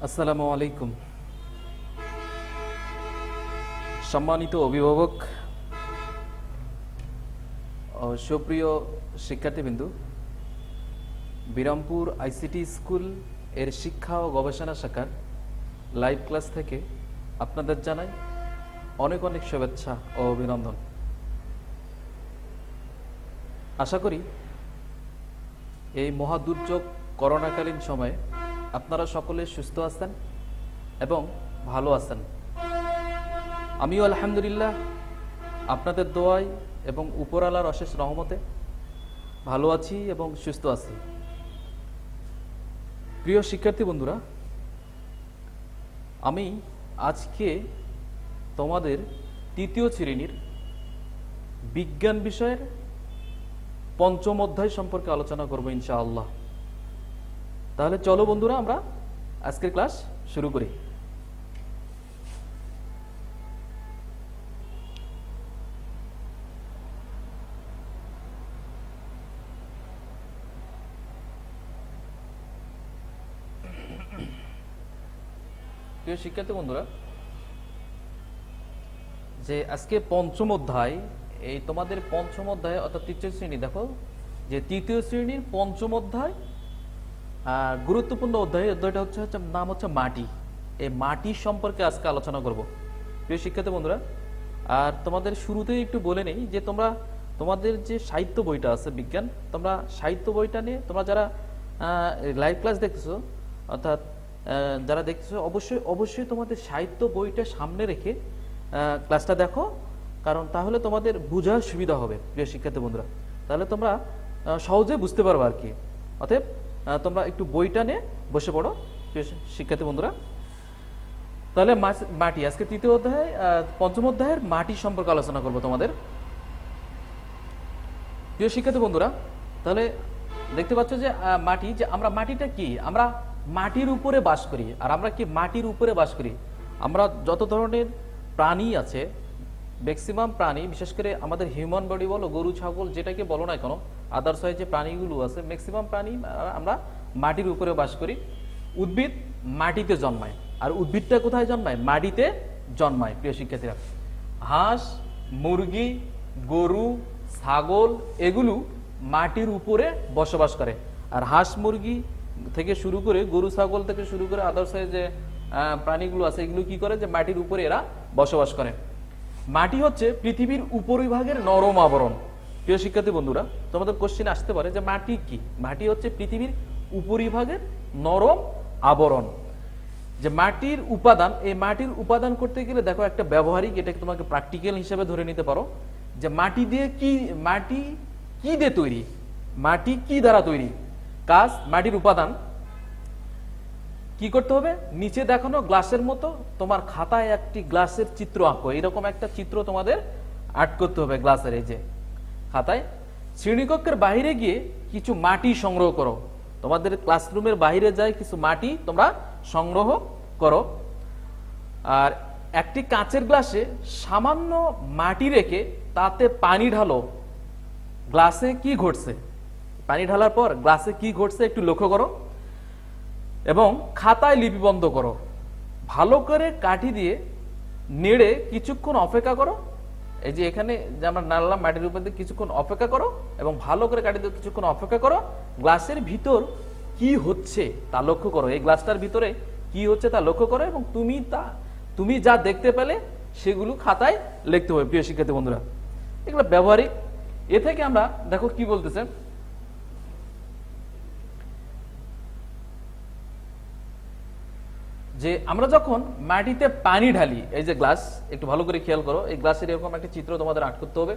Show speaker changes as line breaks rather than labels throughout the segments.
আসসালামু আলাইকুম। সম্মানিত অভিভাবক ও সুপ্রিয় শিক্ষার্থীবৃন্দ, বিরামপুর আইসিটি স্কুল এর শিক্ষা ও গবেষণা শাখার লাইভ ক্লাস থেকে আপনাদের জানাই অনেক অনেক শুভেচ্ছা ও অভিনন্দন। আশা করি এই মহাদুর্যোগ করোনাকালীন সময়ে আপনারা সকলে সুস্থ আছেন এবং ভালো আছেন। আমিও আলহামদুলিল্লাহ আপনাদের দোয়ায় এবং উপরওয়ালার অশেষ রহমতে ভালো আছি এবং সুস্থ আছি। প্রিয় শিক্ষার্থী বন্ধুরা, আমি আজকে তোমাদের তৃতীয় শ্রেণীর বিজ্ঞান বিষয়ের পঞ্চম অধ্যায় সম্পর্কে আলোচনা করব ইনশাআল্লাহ। তাহলে চলো বন্ধুরা, আমরা আজকের ক্লাস শুরু করি। প্রিয় শিক্ষার্থী বন্ধুরা, যে আজকে পঞ্চম অধ্যায়, এই তোমাদের পঞ্চম অধ্যায় অর্থাৎ তৃতীয় শ্রেণী, দেখো যে তৃতীয় শ্রেণীর পঞ্চম অধ্যায় গুরুত্বপূর্ণ অধ্যায়। অধ্যায়টা হচ্ছে নাম হচ্ছে মাটি। এই মাটি সম্পর্কে আজকে আলোচনা করব প্রিয় শিক্ষার্থী বন্ধুরা। আর তোমাদের শুরুতেই একটু বলে নেই যে তোমাদের যে সাহিত্য বইটা আছে বিজ্ঞান, তোমরা সাহিত্য বইটা নিয়ে তোমরা যারা লাইভ ক্লাস দেখতেছো অর্থাৎ যারা দেখতেছো অবশ্যই তোমাদের সাহিত্য বইটা সামনে রেখে ক্লাসটা দেখো, কারণ তাহলে তোমাদের বোঝার সুবিধা হবে প্রিয় শিক্ষার্থী বন্ধুরা। তাহলে তোমরা সহজে বুঝতে পারবে আর কি। অতএব তোমরা একটু বইটা নিয়ে বসে পড়ো প্রিয় শিক্ষার্থী বন্ধুরা। তাহলে মাটি, আজকে তৃতীয় অধ্যায় পঞ্চম অধ্যায়ের মাটি সম্পর্কে আলোচনা করব তোমাদের প্রিয় শিক্ষার্থী বন্ধুরা। তাহলে দেখতে পাচ্ছ যে মাটি, যে আমরা মাটিটা কি, আমরা মাটির উপরে বাস করি। আর আমরা কি মাটির উপরে বাস করি? আমরা যত ধরনের প্রাণী আছে, ম্যাক্সিমাম প্রাণী, বিশেষ করে আমাদের হিউম্যান বডি বলো, গরু ছাগল যেটাকে বলো না কেন, আদার্স হয় যে প্রাণীগুলো আছে, ম্যাক্সিমাম প্রাণী আমরা মাটির উপরে বাস করি। উদ্ভিদ মাটিতে জন্মায়। আর উদ্ভিদটা কোথায় জন্মায়? মাটিতে জন্মায় প্রিয় শিক্ষার্থীরা। হাঁস, মুরগি, গরু, ছাগল এগুলো মাটির উপরে বসবাস করে। আর হাঁস মুরগি থেকে শুরু করে, গরু ছাগল থেকে শুরু করে আদার্স হয় যে প্রাণীগুলো আছে, এগুলো কি করে? যে মাটির উপরে এরা বসবাস করে। মাটি হচ্ছে পৃথিবীর উপরিভাগের নরম আবরণ। প্রিয় শিক্ষার্থী বন্ধুরা, তোমাদের কোশ্চেন আসতে পারে যে মাটি কি? মাটি হচ্ছে পৃথিবীর উপরিভাগের নরম আবরণ। যে মাটির উপাদান, এই মাটির উপাদান করতে গেলে দেখো একটা ব্যবহারিক, এটাকে তোমাকে প্র্যাকটিক্যাল হিসেবে ধরে নিতে পারো যে মাটি দিয়ে তৈরি, মাটি কি দ্বারা তৈরি। কাজ, মাটির উপাদান কি করতে হবে? নিচে দেখানো গ্লাসের মতো তোমার খাতায় একটি গ্লাসের চিত্র আঁকো। এরকম একটা চিত্র তোমাদের আর্ট করতে হবে গ্লাসের এই যে খাতায়। শ্রেণীকক্ষের বাইরে গিয়ে কিছু মাটি সংগ্রহ করো। তোমাদের ক্লাসরুমের বাইরে যায় কিছু মাটি তোমরা সংগ্রহ করো। আর একটি কাঁচের গ্লাসে সামান্য মাটি রেখে তাতে পানি ঢালো। গ্লাসে কি ঘটছে, পানি ঢালার পর গ্লাসে কি ঘটছে একটু লক্ষ্য করো এবং খাতায় লিপিবদ্ধ করো। ভালো করে কাঠি দিয়ে নেড়ে কিছুক্ষণ অপেক্ষা করো। এই যে এখানে যে আমরা নাড়লাম মাটির উপর দিয়ে, কিছুক্ষণ অপেক্ষা করো এবং ভালো করে কাঠি দিয়ে কিছুক্ষণ অপেক্ষা করো। গ্লাসের ভিতর কি হচ্ছে তা লক্ষ্য করো। এই গ্লাসটার ভিতরে কি হচ্ছে তা লক্ষ্য করো এবং তুমি যা দেখতে পেলে সেগুলো খাতায় লিখতে হবে প্রিয় শিক্ষার্থী বন্ধুরা। এগুলো ব্যবহারিক। এ থেকে আমরা দেখো কি বলতেছে, যে আমরা যখন মাটিতে পানি ঢালি, এই যে গ্লাস, একটু ভালো করে খেয়াল করো, এই গ্লাসের এরকম একটা চিত্র তোমাদের আর্ট করতে হবে।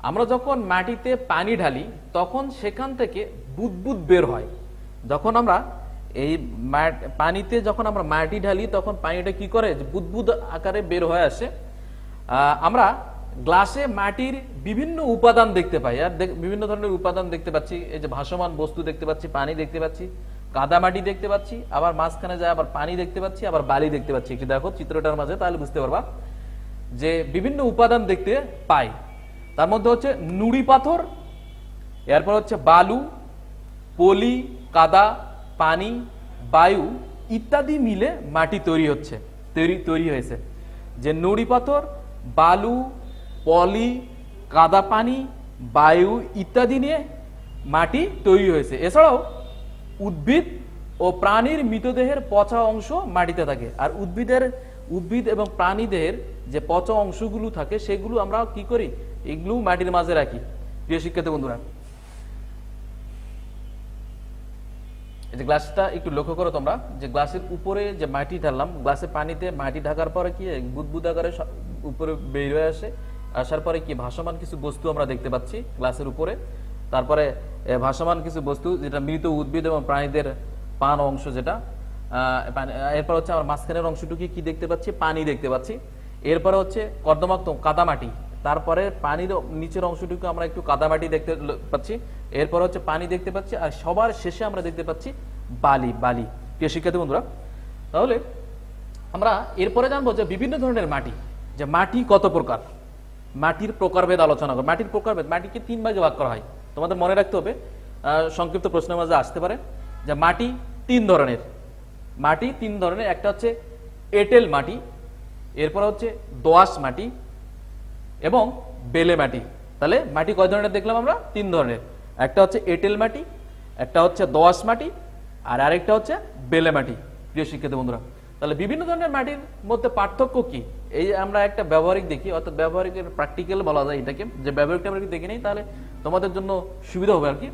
আমরা যখন মাটিতে পানি ঢালি তখন সেখান থেকে বুদবুদ বের হয়। যখন আমরা এই পানিতে যখন আমরা মাটি ঢালি তখন পানিটা কি করে? বুদবুদ আকারে বের হয়ে আসে। আমরা গ্লাসে মাটির বিভিন্ন উপাদান দেখতে পাই। আর বিভিন্ন ধরনের উপাদান দেখতে পাচ্ছি। এই যে ভাসমান বস্তু দেখতে পাচ্ছি, পানি দেখতে পাচ্ছি, কাদামাটি দেখতে পাচ্ছি, আবার মাঝখানে যায় আবার পানি দেখতে পাচ্ছি, আবার বালি দেখতে পাচ্ছি। একটু দেখো চিত্রটার মাঝে, তাহলে বুঝতে পারবা যে বিভিন্ন উপাদান দেখতে পাই। তার মধ্যে হচ্ছে নুড়ি পাথর, এরপর হচ্ছে বালু, পলি, কাদা, পানি, বায়ু ইত্যাদি মিলে মাটি তৈরি হয়েছে। যে নুড়ি পাথর, বালু, পলি, কাদা পানি, বায়ু ইত্যাদি নিয়ে মাটি তৈরি হয়েছে। এছাড়াও উদ্ভিদ ও প্রাণীর মৃতদেহের পচা অংশ মাটিতে থাকে। আর উদ্ভিদ এবং প্রাণীদের যে পচা অংশগুলো থাকে সেগুলো আমরা কি করি, এগুলো মাটির মাঝে রাখি। প্রিয় শিক্ষার্থী বন্ধুরা, এই যে গ্লাসটা একটু লক্ষ্য করো তোমরা, যে গ্লাসের উপরে যে মাটি ঢাললাম, গ্লাসে পানিতে মাটি ঢাকার পরে কি বুদবুদ আকারে উপরে বের হয়ে আসার পরে কি ভাসমান কিছু বস্তু আমরা দেখতে পাচ্ছি গ্লাসের উপরে। তারপরে ভাসমান কিছু বস্তু যেটা মৃত উদ্ভিদ এবং প্রাণীদের পান অংশ, যেটা এরপর হচ্ছে আমার মাঝখানের অংশটুকু কি দেখতে পাচ্ছি, পানি দেখতে পাচ্ছি। এরপরে হচ্ছে কর্দমাক্ত কাদামাটি, তারপরে পানির নিচের অংশটুকু আমরা একটু কাদামাটি দেখতে পাচ্ছি। এরপর হচ্ছে পানি দেখতে পাচ্ছি, আর সবার শেষে আমরা দেখতে পাচ্ছি বালি। প্রিয় শিক্ষার্থী বন্ধুরা, তাহলে আমরা এরপরে জানবো যে বিভিন্ন ধরনের মাটি, যে মাটি কত প্রকার, মাটির প্রকারভেদ আলোচনা করব। মাটির প্রকারভেদ, মাটিকে 3 ভাগে ভাগ করা হয়। তোমাদের মনে রাখতে হবে, সংক্ষিপ্ত প্রশ্নের মাঝে আসতে পারে, যে মাটি 3 ধরনের। একটা হচ্ছে এঁটেল মাটি, এরপর হচ্ছে দোআঁশ মাটি এবং বেলে মাটি। তাহলে মাটি কয় ধরনের দেখলাম আমরা? 3 ধরনের। একটা হচ্ছে এঁটেল মাটি, একটা হচ্ছে দোআঁশ মাটি, আর আরেকটা হচ্ছে বেলে মাটি। প্রিয় শিক্ষার্থী বন্ধুরা, তাহলে বিভিন্ন ধরনের মাটির মধ্যে পার্থক্য কি, এই আমরা একটা ব্যবহারিক দেখি, অর্থাৎ ব্যবহারিকের প্র্যাকটিক্যাল বলা যায় এটাকে, যে ব্যবহারিকটা আমরা দেখে নিই, তাহলে তোমাদের জন্য সুবিধা হবে আর কি।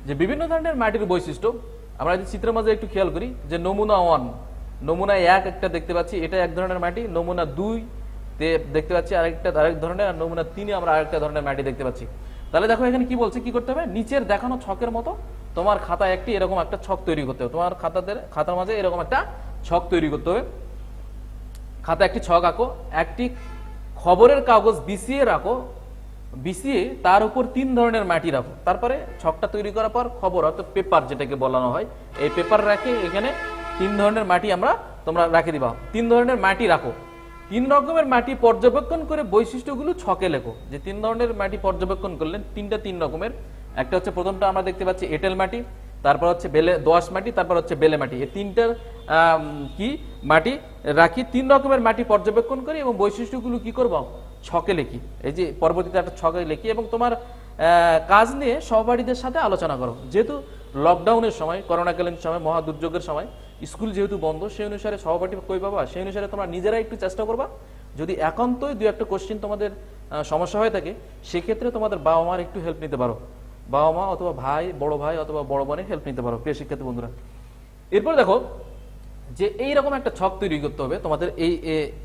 যে বিভিন্ন ধরনের মাটির বৈশিষ্ট্য আমরা যদি চিত্রের মাঝে একটু খেয়াল করি, যে নমুনা 1, নমুনা 1 একটা দেখতে পাচ্ছি, এটা এক ধরনের মাটি। নমুনা 2 দেখতে পাচ্ছি আরেক ধরনের, আর নমুনা 3 আমরা আরেকটা ধরনের মাটি দেখতে পাচ্ছি। তাহলে দেখো এখানে কি বলছে, কি করতে হবে, নিচের দেখানো ছকের মতো তোমার খাতায় এরকম একটা ছক তৈরি করতে হবে। তোমার খাতার মাঝে এরকম একটা ছক তৈরি করতে হবে। খাতা একটি ছক আঁকো, একটি খবরের কাগজ বিছিয়ে তার উপর 3 ধরনের মাটি রাখো। তারপরে ছকটা তৈরি করার পর খবর, অর্থাৎ পেপার যেটাকে বলানো হয়, এই পেপার রাখে এখানে 3 ধরনের মাটি তোমরা রাখে দিবা। 3 ধরনের মাটি রাখো। 3 রকমের মাটি পর্যবেক্ষণ করে বৈশিষ্ট্যগুলো ছকে লেখো। যে 3 ধরনের মাটি পর্যবেক্ষণ করলেন, 3 রকমের। একটা হচ্ছে প্রথমটা আমরা দেখতে পাচ্ছি এঁটেল মাটি, তারপর হচ্ছে দোআঁশ মাটি, তারপর হচ্ছে বেলে মাটি। এই 3টার কি মাটি রাখি, 3 রকমের মাটি পর্যবেক্ষণ করি এবং বৈশিষ্ট্যগুলো কি করব, ছকে লিখি। এই যে পরবর্তীতে একটা ছকে লিখি এবং তোমার কাজ নিয়ে সহপাঠীদের সাথে আলোচনা করো। যেহেতু লকডাউনের সময়, করোনাকালীন সময়, মহা দুর্যোগের সময়, স্কুল যেহেতু বন্ধ, সেই অনুসারে সহপাঠী কই পাবা, সেই অনুসারে তোমরা নিজেরাই একটু চেষ্টা করবা। যদি একান্তই 2-1টা কোশ্চিন তোমাদের সমস্যা হয়ে থাকে, সেক্ষেত্রে তোমাদের বাবা মার একটু হেল্প নিতে পারো। বাবা মা অথবা বড় ভাই অথবা বড় বোনের হেল্প নিতে পারো। প্রিয় শিক্ষার্থী বন্ধুরা, এরপর দেখো যে এইরকম একটা ছক তৈরি করতে হবে তোমাদের।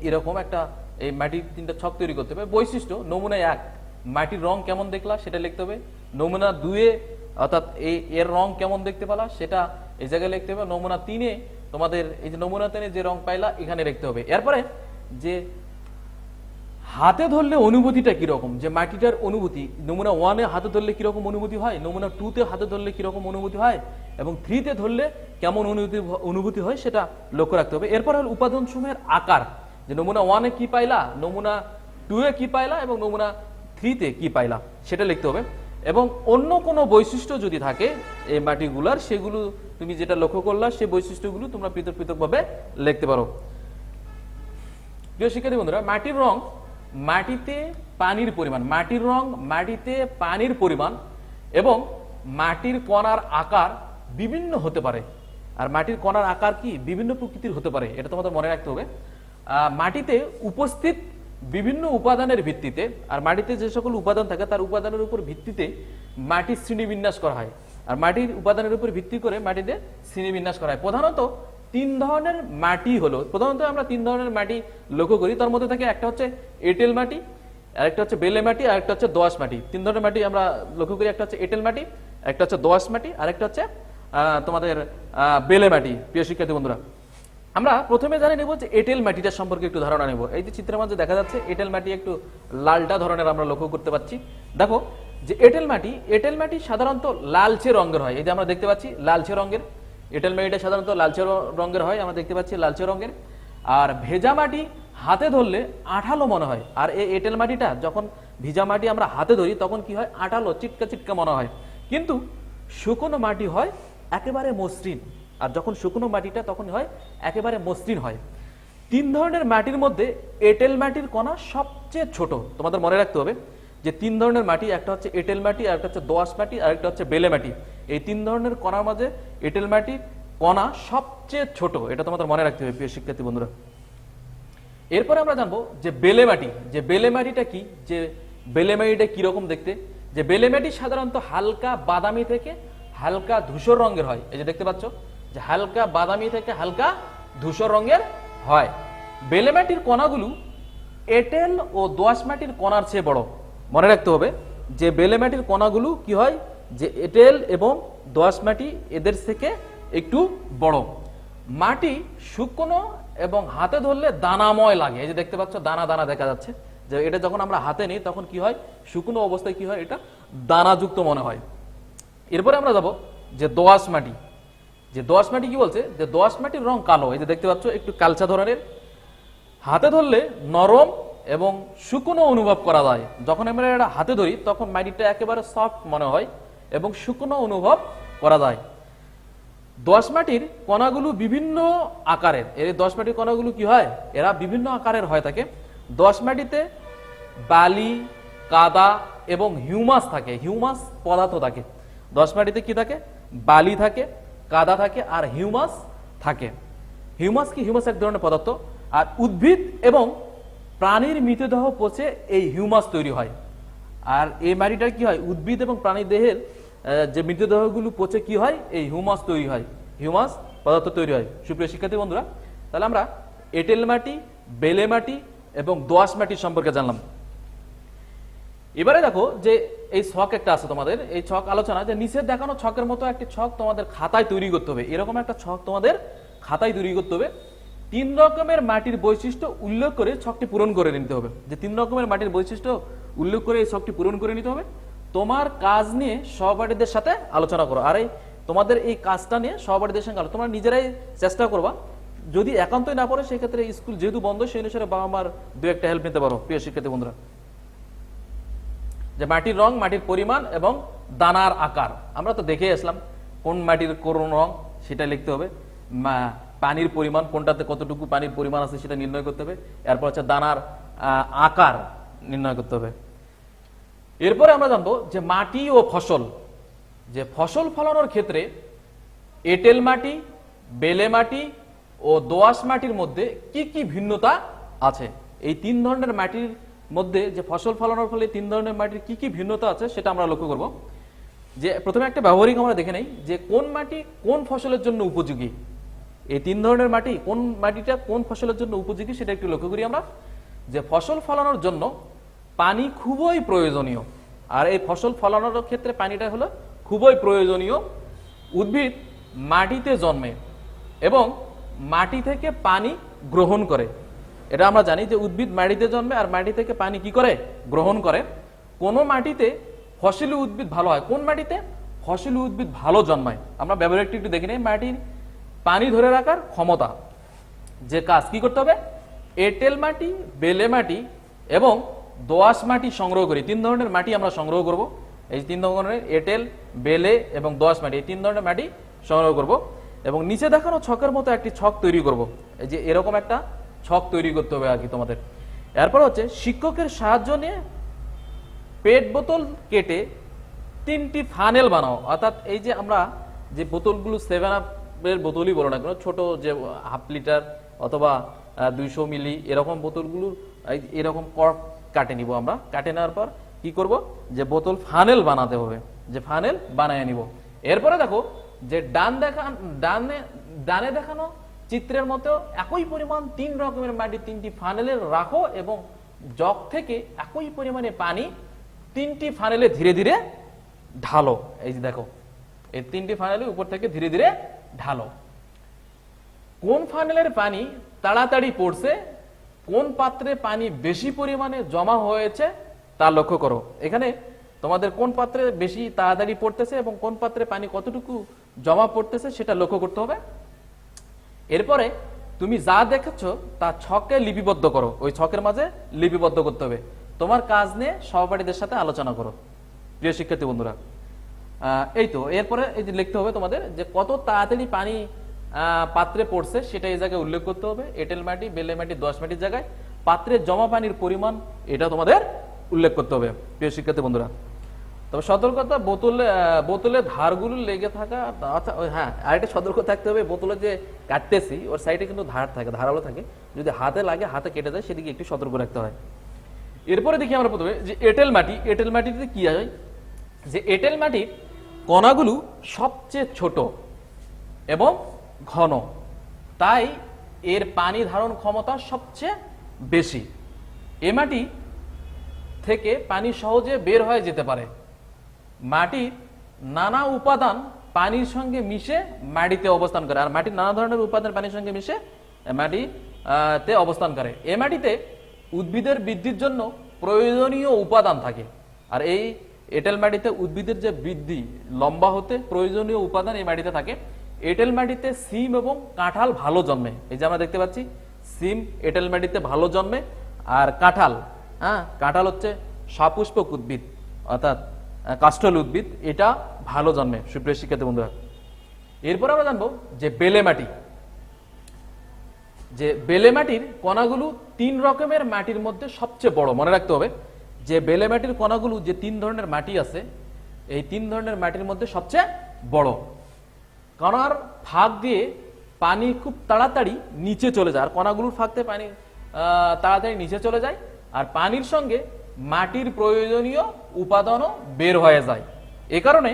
এরকম একটা এই মাটির 3টা ছক তৈরি করতে হবে। বৈশিষ্ট্য, নমুনা 1 মাটির রং কেমন দেখলা সেটা লিখতে হবে। নমুনা 2 অর্থাৎ এর রং কেমন দেখতে পেলা সেটা এই জায়গায় লিখতে হবে। নমুনা 3 তোমাদের এই যে নমুনা 3 যে রং পাইলা এখানে লিখতে হবে। এরপরে যে হাতে ধরলে অনুভূতিটা কিরকম, যে মাটিটার অনুভূতি, নমুনা 1 হাতে ধরলে কিরকম অনুভূতি হয়, নমুনা 2 হাতে ধরলে কিরকম অনুভূতি হয়, এবং 3 ধরলে কেমন অনুভূতি হয় সেটা লক্ষ্য রাখতে হবে। এরপর হল উপাদান সমূহের আকার, যে নমুনা 1 কি পাইলা, নমুনা 2 কি পাইলা এবং নমুনা 3 কি পাইলা সেটা লিখতে হবে। এবং অন্য কোনো বৈশিষ্ট্য যদি থাকে এই মাটিগুলার, সেগুলো তুমি যেটা লক্ষ্য করলা সেই বৈশিষ্ট্যগুলো তোমরা পৃথকভাবে লিখতে পারো। প্রিয় শিক্ষার্থী বন্ধুরা, মাটির রং, মাটিতে পানির পরিমাণ, মাটির রং মাটিতে পানির পরিমাণ এবং মাটির কণার আকার বিভিন্ন হতে পারে। আর মাটির কণার আকার কি বিভিন্ন প্রকৃতির হতে পারে, এটা তোমাদের মনে রাখতে হবে। মাটিতে উপস্থিত বিভিন্ন উপাদানের ভিত্তিতে, আর মাটিতে যে সকল উপাদান থাকে তার উপাদানের উপর ভিত্তিতে মাটির শ্রেণীবিন্যাস করা হয়। আর মাটির উপাদানের উপর ভিত্তি করে মাটিতে শ্রেণীবিন্যাস করা হয়। প্রধানত 3 ধরনের মাটি হলো, প্রধানত আমরা 3 ধরনের মাটি লক্ষ্য করি। তার মধ্যে থাকে একটা হচ্ছে এঁটেল মাটি, আরেকটা হচ্ছে বেলে মাটি, আর একটা হচ্ছে দোআঁশ মাটি। 3 ধরনের মাটি আমরা লক্ষ্য করি। একটা হচ্ছে এঁটেল মাটি, একটা হচ্ছে দোআঁশ মাটি, আর একটা হচ্ছে তোমাদের বেলে মাটি। প্রিয় শিক্ষার্থী বন্ধুরা, আমরা প্রথমে জানি নেব যে এঁটেল মাটিটা সম্পর্কে একটু ধারণা নেব। এই যে চিত্রের মধ্যে দেখা যাচ্ছে এঁটেল মাটি একটু লালটা ধরনের আমরা লক্ষ্য করতে পাচ্ছি। দেখো যে এঁটেল মাটি সাধারণত লালচে রঙের হয়। এই যে আমরা দেখতে পাচ্ছি লালচে রঙের এঁটেল মাটিটা সাধারণত লালচে রঙের হয়, আমরা দেখতে পাচ্ছি লালচে রঙের। আর ভেজা মাটি হাতে ধরলে আঠালো মনে হয়। আর এই এঁটেল মাটিটা যখন ভিজা মাটি আমরা হাতে ধরি তখন কি হয়, আঠালো চিটকা চিটকা মনে হয়। কিন্তু শুকনো মাটি হয় একেবারে মসৃণ। আর যখন শুকনো মাটিটা তখন হয় একেবারে মসৃণ হয়। 3 ধরনের মাটির মধ্যে এঁটেল মাটির কণা সবচেয়ে ছোট। তোমাদের মনে রাখতে হবে যে 3 ধরনের মাটি, একটা হচ্ছে এঁটেল মাটি, আর একটা হচ্ছে দোআঁশ মাটি, আর একটা হচ্ছে বেলে মাটি। এই 3 ধরনের কণার মাঝে এঁটেল মাটির কণা সবচেয়ে ছোট, এটা তোমাদের মনে রাখতে হবে প্রিয় শিক্ষার্থী বন্ধুরা। এরপরে আমরা জানবো যে বেলে মাটি। যে বেলে মাটিটা কি, যে বেলে মাটিটা কিরকম দেখতে। যে বেলে মাটি সাধারণত হালকা বাদামি থেকে হালকা ধূসর রঙের হয়। এই যে দেখতে পাচ্ছ যে হালকা বাদামি থেকে হালকা ধূসর রঙের হয়। বেলে মাটির কণাগুলো এঁটেল ও দোআঁশ মাটির কণার চেয়ে বড়। মনে রাখতে হবে যে বেলে মাটির কণাগুলো কি হয়, যে এঁটেল এবং দোআঁশ মাটি এদের থেকে একটু বড়। মাটি শুকনো এবং হাতে ধরলে দানাময় লাগে। এই যে দেখতে পাচ্ছ দানা দানা দেখা যাচ্ছে, যে এটা যখন আমরা হাতে নিই তখন কি হয়, শুকনো অবস্থায় কি হয়, এটা দানাযুক্ত মনে হয়। এরপরে আমরা যাব যে দোআঁশ মাটি। যে দোআঁশ মাটি কি বলছে, যে দোআঁশ মাটির রং কালো। এই যে দেখতে পাচ্ছ একটু কালচা ধরনের, হাতে ধরলে নরম এবং শুকনো অনুভব করা যায়। যখন আমরা এটা হাতে ধরি তখন মাটিটা একেবারে সফট মনে হয় এবং শুকনো অনুভব করা যায়। দোআঁশ মাটির কণাগুলো বিভিন্ন আকারের। এই দোআঁশ মাটির কণাগুলো কি হয়, এরা বিভিন্ন আকারের হয়ে থাকে। দোআঁশ মাটিতে বালি, কাদা এবং হিউমাস থাকে, হিউমাস পদার্থ থাকে। দোআঁশ মাটিতে কি থাকে, বালি থাকে, কাদা থাকে আর হিউমাস থাকে। হিউমাস কি, হিউমাস এক ধরনের পদার্থ। আর উদ্ভিদ এবং প্রাণীর মৃতদেহ পচে এই হিউমাস তৈরি হয়। আর এই মাটিটা কি হয়, উদ্ভিদ এবং প্রাণী দেহের যে মৃতদেহগুলো পচে কি হয়, এই হিউমাস তৈরি হয়, হিউমাস পদার্থ তৈরি হয়। সুপ্রিয় শিক্ষার্থী বন্ধুরা, তাহলে আমরা এঁটেল মাটি, বেলে মাটি এবং দোআঁশ মাটি সম্পর্কে জানলাম। এবারে দেখো যে এই ছক একটা আছে তোমাদের, এই ছক আলোচনা, যে নিচে দেখানো ছকের মতো একটি ছক তোমাদের খাতায় তৈরি করতে হবে। এরকম একটা ছক তোমাদের খাতায় তৈরি করতে হবে। 3 রকমের মাটির বৈশিষ্ট্য উল্লেখ করে ছকটি পূরণ করে নিতে হবে। যে 3 রকমের মাটির বৈশিষ্ট্য উল্লেখ করে এই ছকটি পূরণ করে নিতে হবে। তোমার কাজ নিয়ে সহপাঠীদের সাথে আলোচনা করো। আর এই তোমাদের এই কাজটা নিয়ে সহপাঠীদের সঙ্গে তোমরা নিজেরাই চেষ্টা করবা। যদি একান্তই না পড়ে সেক্ষেত্রে স্কুল যেহেতু বন্ধ, সেই অনুসারে বাবা মার 2-1টা হেল্প নিতে পারো প্রিয় শিক্ষার্থী বন্ধুরা। যে মাটির রং, মাটির পরিমাণ এবং দানার আকার আমরা তো দেখে আসলাম। কোন মাটির কোন রং সেটা লিখতে হবে। পানির পরিমাণ, কোনটাতে কতটুকু পানির পরিমাণ আছে সেটা নির্ণয় করতে হবে। এরপর হচ্ছে দানার আকার নির্ণয় করতে হবে। এরপরে আমরা জানবো যে মাটি ও ফসল। যে ফসল ফলানোর ক্ষেত্রে এঁটেল মাটি, বেলে মাটি ও দোআঁশ মাটির মধ্যে কি কি ভিন্নতা আছে। এই 3 ধরনের মাটির মধ্যে যে ফসল ফলানোর ফলে 3 ধরনের মাটির কি কি ভিন্নতা আছে সেটা আমরা লক্ষ্য করব। যে প্রথমে একটা ব্যবহারিক আমরা দেখে নেই যে কোন মাটি কোন ফসলের জন্য উপযোগী। এই 3 ধরনের মাটি, কোন মাটিটা কোন ফসলের জন্য উপযোগী সেটা একটু লক্ষ্য করি আমরা। যে ফসল ফলানোর জন্য পানি খুবই প্রয়োজনীয়। আর এই ফসল ফলানোর ক্ষেত্রে পানিটা হলো খুবই প্রয়োজনীয়। উদ্ভিদ মাটিতে জন্মে এবং মাটি থেকে পানি গ্রহণ করে। এটা আমরা জানি যে উদ্ভিদ মাটিতে জন্মে আর মাটি থেকে পানি কি করে, গ্রহণ করে। কোন মাটিতে ফসলি উদ্ভিদ ভালো হয়, কোন মাটিতে ফসলি উদ্ভিদ ভালো জন্মায় আমরা ব্যবহারিক একটু দেখে নিই। মাটির পানি ধরে রাখার ক্ষমতা। যে কাজ কি করতে হবে, এঁটেল মাটি, বেলে মাটি এবং দোআঁশ মাটি সংগ্রহ করি। 3 ধরনের মাটি আমরা সংগ্রহ করব। এই 3 ধরনের এঁটেল, বেলে এবং দোআঁশ মাটি, এই 3 ধরনের মাটি সংগ্রহ করব এবং নিচে দেখানো ছকের মতো একটি ছক তৈরি করব। এই যে এরকম একটা ছক তৈরি করতে হবে আর কি তোমাদের। এরপর হচ্ছে শিক্ষকের সাহায্য নিয়ে পেট বোতল কেটে 3টি ফানেল বানাও। অর্থাৎ এই যে আমরা যে বোতলগুলো 7 আপের বোতলই বলো না কেন, ছোট যে 1/2 লিটার অথবা 200 মিলি এরকম বোতলগুলো এরকম কর্ক কাটে নিব আমরা। কাটে নেওয়ার পর কি করব, যে বোতল ফানেল বানাতে হবে, যে ফানেল বানিয়ে নিব। এরপরে দেখো যে ডানে দেখানো চিত্রের মতো একই পরিমাণ 3 রকমের মাটি 3টি ফানেলে রাখো এবং জগ থেকে একই পরিমাণে পানি 3টি ফানেলে ধীরে ধীরে ঢালো। এই যে দেখো এই 3টি ফানেলে উপর থেকে ধীরে ধীরে ঢালো। কোন ফানেলের পানি তাড়াতাড়ি পড়ছে, কোন পাত্রে পানি বেশি পরিমাণে জমা হয়েছে তা লক্ষ্য করো। এখানে তোমাদের কোন পাত্রে বেশি তাড়াতাড়ি পড়তেছে এবং কোন পাত্রে পানি কতটুকু জমা পড়তেছে সেটা লক্ষ্য করতে হবে। এরপরে তুমি যা দেখেছ তা ছকে লিপিবদ্ধ করো। ওই ছকের মাঝে লিপিবদ্ধ করতে হবে। তোমার কাজ নিয়ে সহপাঠীদের সাথে আলোচনা করো প্রিয় শিক্ষার্থী বন্ধুরা। এই তো এরপরে এই যে লিখতে হবে তোমাদের যে কত তাড়াতাড়ি পানি পাত্রে পড়ছে সেটা এই জায়গায় উল্লেখ করতে হবে। এঁটেল মাটি, বেলে মাটি, দোআঁশ মাটির জায়গায় পাত্রে জমা পানির পরিমাণ এটা তোমাদের উল্লেখ করতে হবে প্রিয় শিক্ষার্থী বন্ধুরা। তবে সতর্কতা, বোতলে ধারগুলো লেগে থাকা, হ্যাঁ আরেকটা সতর্ক থাকতে হবে, বোতলে যে কাটতেছি ওর সাইডে কিন্তু ধার থাকে, ধারালো থাকে, যদি হাতে লাগে হাতে কেটে যায় সেদিকে একটু সতর্ক রাখতে হয়। এরপরে দেখি আমরা প্রথমে যে এঁটেল মাটি। এঁটেল মাটিতে কি হয় যে এঁটেল মাটির কণাগুলো সবচেয়ে ছোট এবং ঘন, তাই এর পানি ধারণ ক্ষমতা সবচেয়ে বেশি। এ মাটি থেকে পানি সহজে বের হয়ে যেতে পারে। মাটির নানা উপাদান পানির সঙ্গে মিশে মাটিতে অবস্থান করে, আর মাটির নানা ধরনের উপাদান পানির সঙ্গে মিশে মাটিতে অবস্থান করে। এ মাটিতে উদ্ভিদের বৃদ্ধির জন্য প্রয়োজনীয় উপাদান থাকে, আর এই এঁটেল মাটিতে উদ্ভিদের যে বৃদ্ধি লম্বা হতে প্রয়োজনীয় উপাদান এই মাটিতে থাকে। এঁটেল মাটিতে সিম এবং কাঁঠাল ভালো জন্মে। এই যে আমরা দেখতে পাচ্ছি সিম এঁটেল মাটিতে ভালো জন্মে, আর কাঁঠাল, কাঁঠাল হচ্ছে সপুষ্পক উদ্ভিদ অর্থাৎ কাষ্ঠল উদ্ভিদ, এটা ভালো জন্মে সুপ্রিয় শিক্ষার্থী বন্ধুরা। এরপর আমরা জানবো যে বেলে মাটি। যে বেলে মাটির কণাগুলো 3 রকমের মাটির মধ্যে সবচেয়ে বড়। মনে রাখতে হবে যে বেলে মাটির কণাগুলো যে 3 ধরনের মাটি আছে, এই 3 ধরনের মাটির মধ্যে সবচেয়ে বড়। কণার ফাঁক দিয়ে পানি খুব তাড়াতাড়ি নিচে চলে যায়, আর কণাগুলোর ফাঁকতে পানি তাড়াতাড়ি নিচে চলে যায়, আর পানির সঙ্গে মাটির প্রয়োজনীয় উপাদানও বের হয়ে যায়। এ কারণে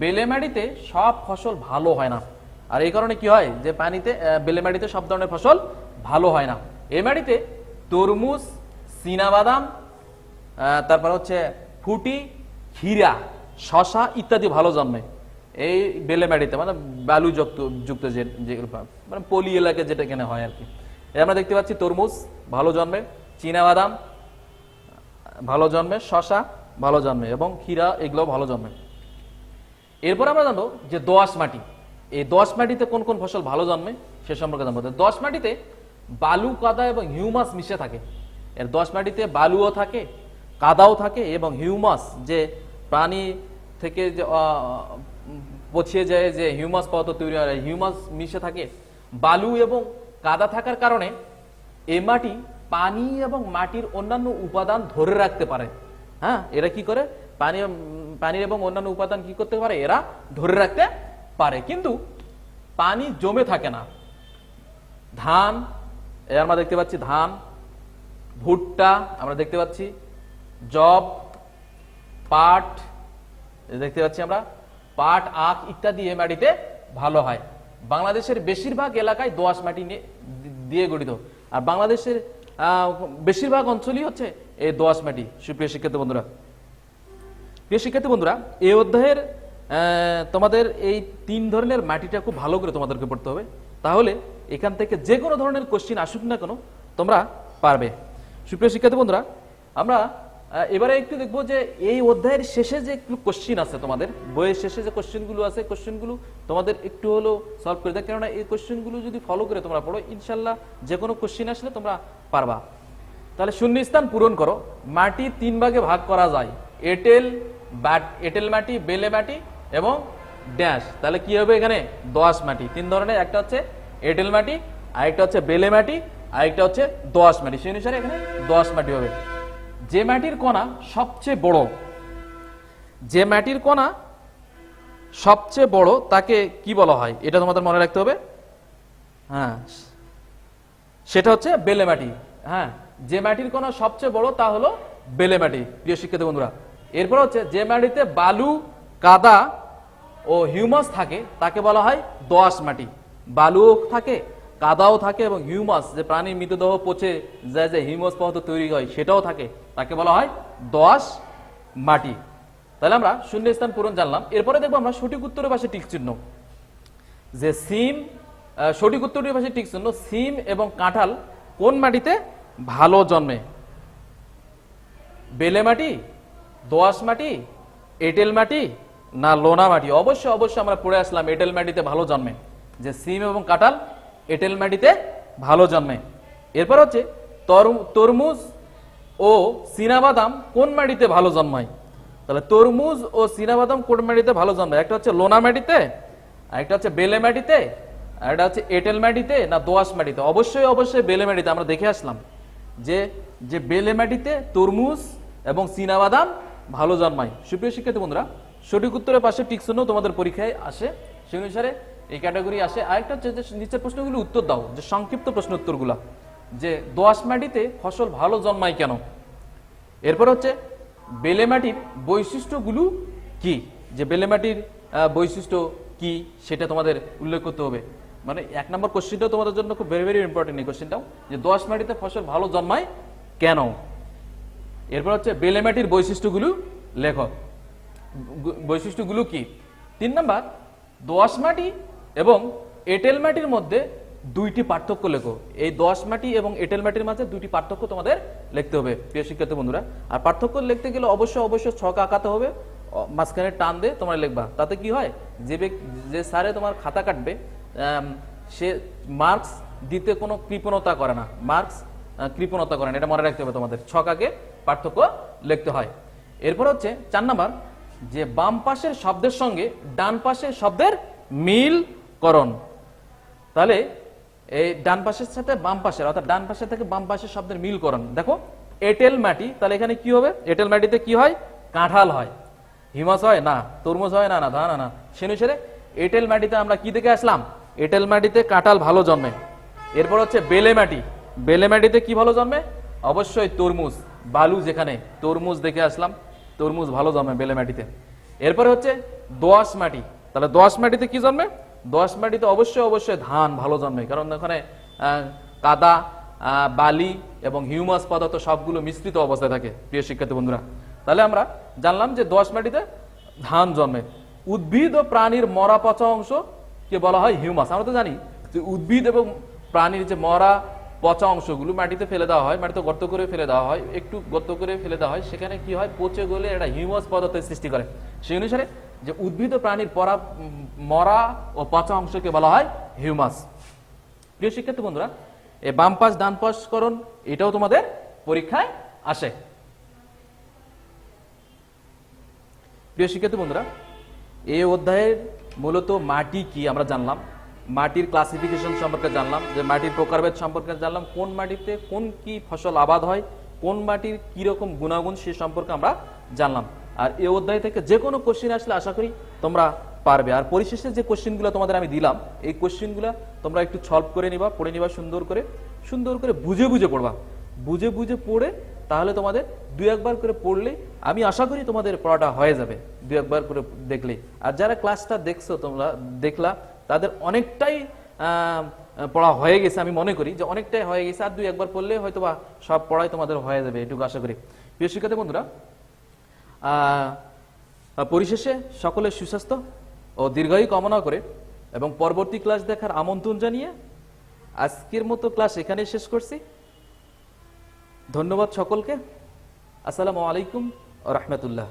বেলে মাটিতে সব ফসল ভালো হয় না। আর এই কারণে কি হয় যে পানিতে বেলে মাটিতে সব ধরনের ফসল ভালো হয় না। এই মাটিতে তরমুজ, চীনাবাদাম, তারপর হচ্ছে ফুটি, ক্ষীরা, শশা ইত্যাদি ভালো জন্মে এই বেলে মাটিতে, মানে বালু যুক্ত যেগুলো মানে পলি এলাকায় যেটা এখানে হয় আর কি। আমরা দেখতে পাচ্ছি তরমুজ ভালো জন্মে, চীনাবাদাম ভালো জন্মে, শশা ভালো জন্মে এবং ক্ষীরা এগুলো ভালো জন্মে। এরপর আমরা জানবো যে দোআঁশ মাটি। এই দোআঁশ মাটিতে কোন কোন ফসল ভালো জন্মে সে সম্পর্কে জানবো। দোআঁশ মাটিতে বালু, কাদা এবং হিউমাস মিশে থাকে। এর দোআঁশ মাটিতে বালুও থাকে, কাদাও থাকে এবং হিউমাস যে প্রাণী থেকে যে পচিয়ে যায় যে হিউমাস পদার্থ তৈরি হয়, হিউমাস মিশে থাকে। বালু এবং কাদা থাকার কারণে এই মাটি পানি এবং মাটির অন্যান্য উপাদান ধরে রাখতে পারে। এরা কি করে পানি এবং অন্যান্য উপাদান কি করতে পারে, এরা ধরে রাখতে পারে, কিন্তু পানি জমে থাকে না। ধান আমরা দেখতে পাচ্ছি, ধান, ভুট্টা আমরা দেখতে পাচ্ছি, জব, পাট দেখতে পাচ্ছি আমরা, পাট, আখ ইত্যাদি এই মাটিতে ভালো হয়। বাংলাদেশের বেশিরভাগ এলাকায় দোআঁশ মাটি দিয়ে গঠিত, আর বাংলাদেশের বেশিরভাগ অঞ্চলই হচ্ছে এই দোআঁশ মাটি। সুপ্রিয় শিক্ষার্থী বন্ধুরা, প্রিয় শিক্ষার্থী বন্ধুরা, এই অধ্যায়ের তোমাদের এই 3 ধরনের মাটিটা খুব ভালো করে তোমাদেরকে পড়তে হবে, তাহলে এখান থেকে যে কোনো ধরনের কোশ্চিন আসুক না কেন তোমরা পারবে। সুপ্রিয় শিক্ষার্থী বন্ধুরা, আমরা এবারে একটু দেখবো যে এই অধ্যায়ের শেষে যে কোশ্চিন আছে, তোমাদের বইয়ের শেষে যে কোশ্চিনগুলো আছে, কোশ্চিনগুলো তোমাদের একটু হলেও সলভ করে দেয়, কেননা এই কোশ্চিনগুলো যদি ফলো করে তোমরা পড়ো ইনশাল্লাহ যে কোনো কোশ্চিন আসলে তোমরা পারবা। তাহলে শূন্যস্থান পূরণ করো। মাটি 3 ভাগে ভাগ করা যায়, এঁটেল মাটি, বেলে মাটি এবং ড্যাশ। তাহলে কি হবে এখানে দোআঁশ মাটি 3 ধরনের, একটা হচ্ছে এঁটেল মাটি, আরেকটা হচ্ছে বেলে মাটি, আরেকটা হচ্ছে দোআঁশ মাটি। সেই অনুসারে এখানে দোআঁশ মাটি হবে। যে মাটির কণা সবচেয়ে বড়, যে মাটির কণা সবচেয়ে বড় তাকে কি বলা হয় এটা তোমাদের মনে রাখতে হবে। সেটা হচ্ছে বেলে মাটি। যে মাটির কণা সবচেয়ে বড় তা হলো বেলে মাটি প্রিয় শিক্ষার্থী বন্ধুরা। এরপর হচ্ছে যে মাটিতে বালু, কাদা ও হিউমাস থাকে তাকে বলা হয় দোআঁশ মাটি। বালুও থাকে, কাদাও থাকে এবং হিউমাস যে প্রাণীর মৃতদেহ পচে যায় যে হিউমাস পদার্থ তৈরি হয় সেটাও থাকে, তাকে বলা হয় দোআঁশ মাটি। তাহলে আমরা শূন্যস্থান পূরণ জানলাম। এরপরে দেখবো আমরা সঠিক উত্তরের পাশে টিক চিহ্ন, যে সিম, সঠিক উত্তরের পাশে টিক চিহ্ন, সিম এবং কাঁঠাল কোন মাটিতে ভালো জন্মে? বেলে মাটি, দোআঁশ মাটি, এঁটেল মাটি না লোনা মাটি? অবশ্যই অবশ্যই আমরা পড়ে আসলাম এঁটেল মাটিতে ভালো জন্মে, যে সিম এবং কাঁঠাল এঁটেল মাটিতে ভালো জন্মে। এরপর হচ্ছে তরমুজ ও চীনাবাদাম কোন মাটিতে ভালো জন্মায়? তাহলে তরমুজ ও চীনাবাদাম কোন মাটিতে ভালো জন্মায়? একটা হচ্ছে লোনা মাটিতে, আরেকটা হচ্ছে বেলে মাটিতে, এটা হচ্ছে এঁটেল মাটিতে না দোআঁশ মাটিতে? অবশ্যই অবশ্যই বেলে মাটিতে। আমরা দেখে আসলাম যে যে বেলে মাটিতে তরমুজ এবং চীনাবাদাম ভালো জন্মায়। সুপ্রিয় শিক্ষার্থী বন্ধুরা, সঠিক উত্তরের পাশে টিক চিহ্ন তোমাদের পরীক্ষায় আসে, সেই অনুসারে এই ক্যাটাগরি আসে। আরেকটা হচ্ছে যে নিচের প্রশ্নগুলো উত্তর দাও, যে সংক্ষিপ্ত প্রশ্ন উত্তরগুলা, যে দোআঁশ মাটিতে ফসল ভালো জন্মায় কেন। এরপর হচ্ছে বেলে মাটির বৈশিষ্ট্যগুলো কি, যে বেলে মাটির বৈশিষ্ট্য কি সেটা তোমাদের উল্লেখ করতে হবে। মানে 1 নম্বর কোশ্চেনটাও তোমাদের জন্য খুব ভেরি ভেরি ইম্পর্টেন্ট, এই কোশ্চেনটাও, যে দোআঁশ মাটিতে ফসল ভালো জন্মায় কেন। এরপর হচ্ছে বেলে মাটির বৈশিষ্ট্যগুলো লেখো, বৈশিষ্ট্যগুলো কি। 3 নম্বর, দোআঁশ মাটি এবং এঁটেল মাটির মধ্যে 2টি পার্থক্য লেখো। এই দোআঁশ মাটি এবং এঁটেল মাটির মাঝে 2টি পার্থক্য তোমাদের লিখতে হবে প্রিয় শিক্ষার্থী বন্ধুরা। আর পার্থক্য লিখতে গেলে অবশ্যই অবশ্যই ছক আঁকাতে হবে, মাঝখানে টান দিয়ে তোমরা লিখবা। তাতে কি হয়, যে স্যারে তোমার খাতা কাটবে সে মার্কস দিতে কোনো কৃপণতা করে না, কৃপণতা করে না, এটা মনে রাখতে হবে তোমাদের। ছক আগে পার্থক্য লিখতে হয়। এরপর হচ্ছে 4 নাম্বার, যে বাম পাশের শব্দের সঙ্গে ডান পাশের শব্দের মিলকরণ। তাহলে এই ডান পাশের সাথে বাম পাশের, অর্থাৎ ডান পাশে থেকে বাম পাশের শব্দের মিলকরণ। দেখো এঁটেল মাটি, তাহলে এখানে কি হবে, এঁটেল মাটিতে কি হয়, কাঁঠাল হয়। হিমাস হয় না, তরমুজ হয় না, না ধান না। সে অনুসারে এঁটেল মাটিতে আমরা কি দেখে আসলাম, এঁটেল মাটিতে কাঁঠাল ভালো জন্মে। এরপর হচ্ছে বেলে মাটি, বেলে মাটিতে কি ভালো জন্মে, অবশ্যই তরমুজ। বালু যেখানে, তরমুজ দেখে আসলাম, তরমুজ ভালো জন্মে বেলে মাটিতে। এরপরে হচ্ছে দোআঁশ মাটি, তাহলে দোআঁশ মাটিতে কি জন্মে, দোআঁশ মাটিতে অবশ্যই অবশ্যই ধান ভালো জন্মে, কারণ ওখানে কাদা, বালি এবং হিউমাস পদার্থ সবগুলো মিশ্রিত অবস্থায় থাকে প্রিয় শিক্ষার্থী বন্ধুরা। তাহলে আমরা জানলাম যে দোআঁশ মাটিতে ধান জন্মে। উদ্ভিদ ও প্রাণীর মরা পচা অংশ কে বলা হয় হিউমাস। আমরা তো জানি যে উদ্ভিদ এবং প্রাণীর যে মরা পচা অংশগুলো মাটিতে ফেলে দেওয়া হয়, মাটিতে গর্ত করে ফেলে দেওয়া হয়, একটু গর্ত করে ফেলে দেওয়া হয়, সেখানে কি হয়, পচে গেলে এটা হিউমাস পদার্থের সৃষ্টি করে। সেই অনুসারে যে উদ্ভিদ ও প্রাণীর মরা ও পচা অংশকে বলা হয় হিউমাস। প্রিয় শিক্ষার্থী বন্ধুরা, এই বাম পাশ ডান পাশ করণ এটাও তোমাদের পরীক্ষায় আসে। প্রিয় শিক্ষার্থী বন্ধুরা, এই অধ্যায়ের মূলত মাটি কি আমরা জানলাম, মাটির ক্লাসিফিকেশন সম্পর্কে জানলাম, যে মাটির প্রকারভেদ সম্পর্কে জানলাম, কোন মাটিতে কোন কি ফসল আবাদ হয়, কোন মাটির কি রকম গুণাগুণ সে সম্পর্কে আমরা জানলাম। আর এই অধ্যায় থেকে যে কোনো কোশ্চেন আসলে আশা করি তোমরা পারবে। আর পরিশেষে যে কোশ্চেনগুলো তোমাদের আমি দিলাম, এই কোশ্চেনগুলো তোমরা একটু সলভ করে নিবা, পড়ে নিবা, সুন্দর করে বুঝে বুঝে পড়বা। বুঝে বুঝে পড়ে তাহলে তোমাদের 2-1 বার করে পড়লে আমি আশা করি তোমাদের পড়াটা হয়ে যাবে 2-1 বার করে দেখলে। আর যারা ক্লাসটা দেখছো, তোমরা দেখলা, তাদের অনেকটাই পড়া হয়ে গেছে, আমি মনে করি যে অনেকটাই হয়ে গেছে। আর 2-1 বার পড়লে হয়তো বা সব পড়াই তোমাদের হয়ে যাবে, এটুকু আশা করি। প্রিয় শিক্ষার্থী বন্ধুরা, পরিশেষে সকলের সুস্বাস্থ্য ও দীর্ঘায়ু কামনা করে এবং পরবর্তী ক্লাস দেখার আমন্ত্রণ জানিয়ে আজকের মতো ক্লাস এখানেই শেষ করছি। ধন্যবাদ সকলকে। আসসালামু আলাইকুম ওয়া রাহমাতুল্লাহ।